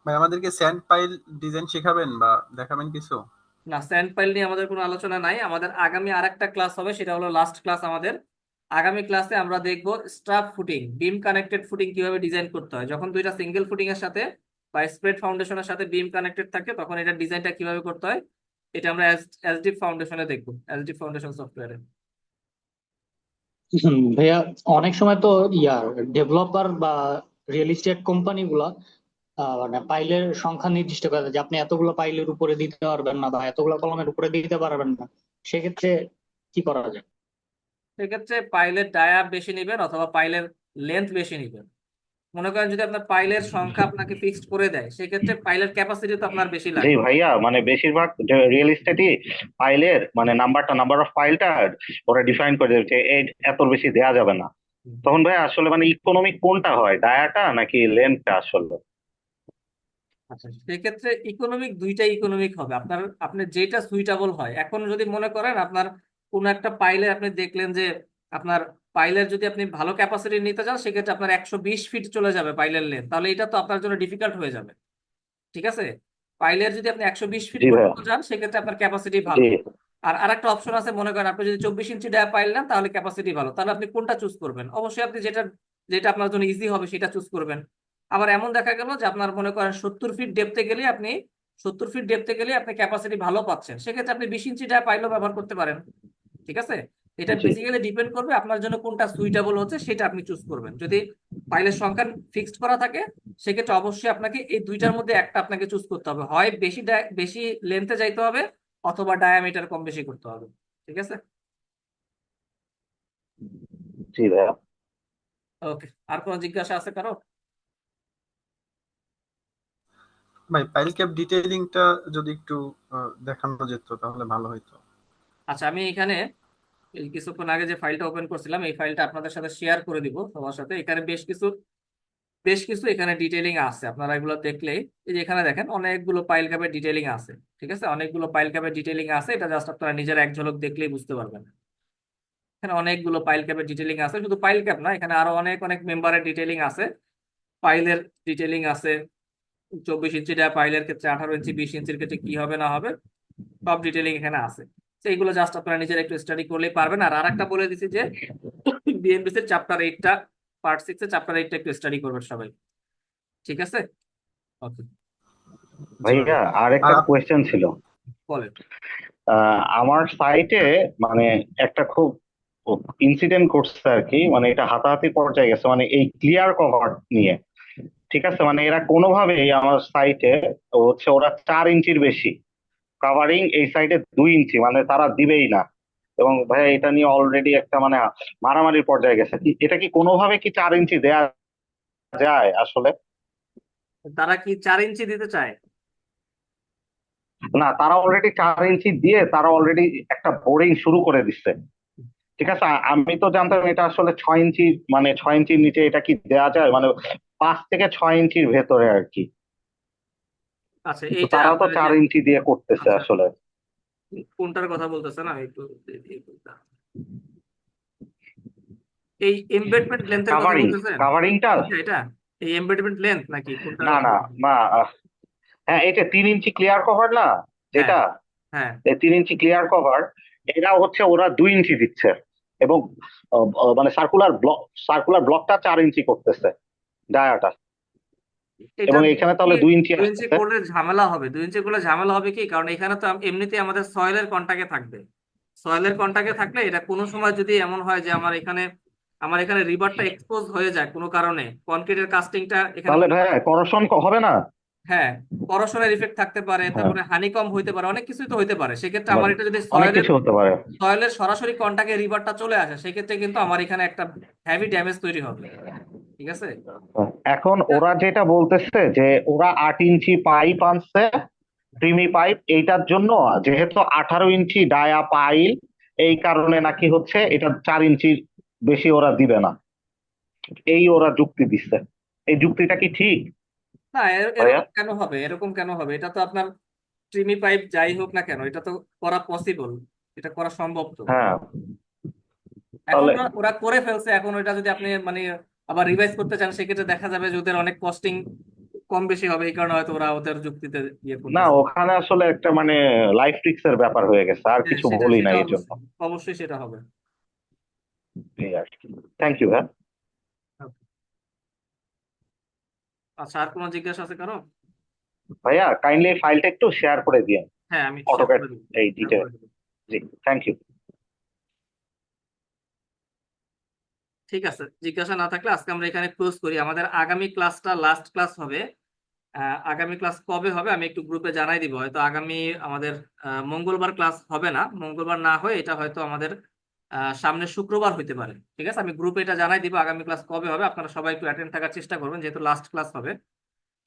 ভাই আমাদেরকে স্যান্ড পাইল ডিজাইন শেখাবেন বা দেখাবেন কিছু? না, স্যান্ড পাইল নিয়ে আমাদের কোনো আলোচনা নাই। আমাদের আগামী আরেকটা ক্লাস হবে, সেটা হলো লাস্ট ক্লাস আমাদের। আগামী ক্লাসে আমরা দেখব স্ট্রাপ ফুটিং, বিম কানেক্টেড ফুটিং কিভাবে ডিজাইন করতে হয়। যখন দুইটা সিঙ্গেল ফুটিং এর সাথে বা স্প্রেড ফাউন্ডেশনের সাথে বিম কানেক্টেড থাকে, তখন এটা ডিজাইনটা কিভাবে করতে হয় এটা আমরা এসডিএফ ফাউন্ডেশনে দেখবো, এসডিএফ ফাউন্ডেশন সফটওয়্যারে। ভাইয়া, অনেক সময় তো ডেভেলপার বা রিয়েল এস্টেট কোম্পানি গুলা মানে পাইলের সংখ্যা নির্দিষ্ট করে দেয় যে আপনি এতগুলো পাইলের উপরে দিতে পারবেন না বা এতগুলো কলমের উপরে দিতে পারবেন না। সেক্ষেত্রে কি করা যায়? সেক্ষেত্রে পাইলের ডায়া বেশি নেবেন অথবা পাইলের লেন্থ বেশি নেবেন। মনে করেন যদি আপনার পাইলের সংখ্যা আপনাকে ফিক্সড করে দেয়, সেক্ষেত্রে পাইলের ক্যাপাসিটি তো আপনার বেশি জি লাগবে। ভাইয়া, মানে বেশিরভাগ রিয়েল এস্টেটই ফাইলের মানে নাম্বার অফ ফাইলটা ওরা ডিফাইন করে দেবে যে এই এত বেশি দেয়া যাবে না। তখন ভাই আসলে মানে ইকোনমিক কোনটা হয়, ডায়াটা নাকি লেন্থটা আসলে? আচ্ছা, সেক্ষেত্রে ইকোনমিক, দুইটাই ইকোনমিক হবে আপনার, আপনার যেটা সুইটেবল হয়। এখন যদি মনে করেন আপনার কোন একটা পাইলে আপনি দেখলেন যে আপনার পাইলের যদি আপনি ভালো ক্যাপাসিটি নিতে চান, সেক্ষেত্রে আপনার 120 ফিট চলে যাবে পাইলের লেন্থ, তাহলে এটা তো আপনার জন্য ডিফিকাল্ট হয়ে যাবে। ঠিক আছে, পাইলের যদি আপনি 120 ফিট জি ভাইয়া। পর্যন্ত যান, সেক্ষেত্রে আপনার ক্যাপাসিটি জি ভালো। আর আরেকটা অপশন আছে, মনে করেন আপনি যদি 24 ইঞ্চি ডায়া পাইল নেন, তাহলে ক্যাপাসিটি ভালো, তাহলে আপনি কোনটা চুজ করবেন? অবশ্যই আপনি যেটা যেটা আপনার জন্য ইজি হবে সেটা চুজ করবেন। আবার এমন দেখা গেল যে আপনার মনে করেন 70 ফিট ডেপথে গেলে আপনি 70 ফিট ডেপথে গেলে আপনি ক্যাপাসিটি ভালো পাচ্ছেন, সেক্ষেত্রে আপনি 20 ইঞ্চি ডায়া পাইলও ব্যবহার করতে পারেন। ঠিক আছে, এটা জি বেসিক্যালি ডিপেন্ড করবে আপনার জন্য কোনটা সুইটেবল হচ্ছে, সেটা আপনি চুজ করবেন। যদি ফাইলের সংখ্যা ফিক্সড করা থাকে, সেক্ষেত্রে অবশ্যই আপনাকে এই দুইটার মধ্যে একটা আপনাকে চুজ করতে হবে, হয় বেশি লেন্থে যাইতে হবে, অথবা ডায়ামিটার কম বেশি করতে হবে। ঠিক আছে, জি ভাইয়া। ওকে। আর কোনো জিজ্ঞাসা আছে কারো? ভাই পাইল ক্যাপ ডিটেইলিংটা যদি একটু দেখানো যেত তাহলে ভালো হইতো। আচ্ছা, আমি এখানে এই কিছুক্ষণ আগে যে ফাইলটা ওপেন করছিলাম, এই ফাইলটা আপনাদের সাথে শেয়ার করে দিব সবার সাথে। এখানে বেশ কিছু এখানে ডিটেইলিং আছে, আপনারা এগুলো দেখলেই, এই যে এখানে দেখেন অনেকগুলো পাইল ক্যাপের ডিটেইলিং আছে। ঠিক আছে, অনেকগুলো পাইল ক্যাপের ডিটেইলিং আছে, এটা জাস্ট আপনারা নিজের এক ঝলক দেখলেই বুঝতে পারবেন। এখানে অনেকগুলো পাইল ক্যাপের ডিটেইলিং আছে, শুধু পাইল ক্যাপ না, এখানে আরো অনেক অনেক মেম্বারের ডিটেইলিং আছে। পাইলের ডিটেইলিং আছে, 24 ইঞ্চি পাইলের ক্ষেত্রে, 18 ইঞ্চি 20 ইঞ্চির ক্ষেত্রে কি হবে না হবে, সব ডিটেইলিং এখানে আছে। তো এইগুলো জাস্ট আপনারা নিজের একটু স্টাডি করলেই পারবেন। আর আরেকটা বলে দিচ্ছি যে বিএনপিসির চ্যাপ্টার 8টা, পার্ট 6 এর চ্যাপ্টার 8টা একটু স্টাডি করবেন সবাই। ঠিক আছে, ওকে। জি ভাই, ভাইয়া, আর আর একটা কোয়েশ্চেন ছিল। বলেন। আমার সাইটে মানে একটা খুব ইনসিডেন্ট ঘটছে আর কি, মানে এটা হাতাহাতি পর্যায়ে গেছে, মানে এই ক্লিয়ার কভার নিয়ে। ঠিক আছে, মানে এরা কোনোভাবেই আমার সাইটে হচ্ছে ওরা 4 ইঞ্চির বেশি কাভারিং, এই সাইডে 2 ইঞ্চি মানে তারা দিবেই না। এবং ভাইয়া এটা নিয়ে অলরেডি একটা মানে মারামারির পর্যায়ে গেছে। এটা কি কোনোভাবে কি 4 ইঞ্চি দেয়া যায় আসলে? তারা কি 4 ইঞ্চি দিতে চায়? না, তারা অলরেডি 4 ইঞ্চি দিয়ে তারা অলরেডি একটা বোরিং শুরু করে দিচ্ছে। ঠিক আছে, আমি তো জানতাম এটা আসলে 6 ইঞ্চি, মানে 6 ইঞ্চির নিচে এটা কি দেয়া যায়, মানে 5 থেকে 6 ইঞ্চির ভেতরে আর কি। আচ্ছা, তো এইটা তারাও তো আপনার যে, 4 ইঞ্চি দিয়ে করতেছে আচ্ছা আসলে। কোনটার কথা বলতেছেন আমি একটু এই এমবেডমেন্ট লেন্থের কথা কাভারিং, বলতেছেন? কাভারিংটা। এটা এই এমবেডমেন্ট লেন্থ নাকি কোনটার না কথা না বলতেছেন? না, হ্যাঁ, এটা 3 ইঞ্চি ক্লিয়ার কভার না হ্যাঁ, যেটা, হ্যাঁ। এই 3 ইঞ্চি ক্লিয়ার কভার, এরা হচ্ছে ওরা 2 ইঞ্চি দিচ্ছে। এবং মানে সার্কুলার ব্লকটা 4 ইঞ্চি করতেছে ডায়াটা। এটা এবং এখানে তাহলে 2 ইঞ্চি 2 ইঞ্চি আসতেছে। করলে ঝামেলা হবে, 2 ইঞ্চি করলে ঝামেলা হবে কি, কারণ এখানে তো এমনিতেই আমাদের সয়েলের কন্টাক্টে থাকবে। সয়েলের কন্টাক্টে থাকলে এটা কোনো সময় যদি এমন হয় যে আমার এখানে রিভারটা এক্সপোজ হয়ে যায় কোনো কারণে, কনক্রিটের কাস্টিংটা এখানে তাহলে মনে ভাইয়া করেন, করশন হবে না? হ্যাঁ, করোশনের ইফেক্ট থাকতে পারে, হ্যাঁ, তারপরে হানিকম হইতে পারে, অনেক কিছুই তো হইতে পারে। সেক্ষেত্রে আমার মানে এটা যদি অনেক সয়েলের কিছু হতে পারে। সয়েলের সরাসরি কন্টাক্টে রিভারটা চলে আসে, সেক্ষেত্রে কিন্তু আমার এখানে একটা হেভি ড্যামেজ তৈরি হবে। ঠিক আছে, এখন ওরা যেটা বলতেছে যে ওরা 8 ইঞ্চি পাইপ আনছে, প্রিমি পাইপ, এইটার জন্য যেহেতু 18 ইঞ্চি ডায়া পাইল, এই কারণে নাকি হচ্ছে এটা 4 ইঞ্চির বেশি ওরা দিবে না, এই ওরা যুক্তি দিচ্ছে। এই যুক্তিটা কি ঠিক না, ভাইয়া? এরকম কেন হবে? এরকম কেন হবে? এটা তো আপনার ট্রিমি পাইপ যাই হোক না কেন, এটা তো করা পসিবল, এটা করা সম্ভব তো। হ্যাঁ, এখন তাহলে ওরা করে ফেলছে, এখন ওইটা যদি আপনি মানে আবার রিভাইজ করতে চান, সেক্ষেত্রে দেখা যাবে যে ওদের অনেক কস্টিং কম বেশি হবে, এই কারণে হয়তো ওরা ওদের যুক্তিতে ইয়ে না, করতেছে। ওখানে আসলে একটা মানে লাইফ রিস্কের ব্যাপার হয়ে গেছে, আর হ্যাঁ, কিছু সেটা বলি না সেটা এই জন্য। অবশ্যই, অবশ্যই সেটা হবে। এই আর কি। থ্যাংক ইউ ভাইয়া। আচ্ছা, আর কোনো জিজ্ঞাসা আছে কারো? ভাইয়া কাইন্ডলি ফাইলটা একটু শেয়ার করে দিন, হ্যাঁ, আমি শেয়ার অটোক্যাড করে দেবো, এই শেয়ার ডিটেল। করে দেবো। জি, থ্যাংক ইউ। ঠিক আছে, জিজ্ঞাসা না থাকলে আজকে আমরা এখানে ক্লোজ করি। আমাদের আগামী ক্লাসটা লাস্ট ক্লাস হবে। আগামী ক্লাস কবে হবে আমি একটু গ্রুপে জানাই দিব। হয়তো আগামী আমাদের মঙ্গলবার ক্লাস হবে না, মঙ্গলবার না হয়ে এটা হয়তো আমাদের সামনের শুক্রবার হইতে পারে। ঠিক আছে, আমি গ্রুপে এটা জানাই দিব আগামী ক্লাস কবে হবে, আপনারা সবাই একটু অ্যাটেন্ড থাকার চেষ্টা করবেন যেহেতু লাস্ট ক্লাস হবে।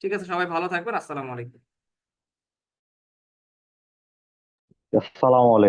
ঠিক আছে, সবাই ভালো থাকবেন, আসসালামু আলাইকুম। আসসালামু আলাইকুম।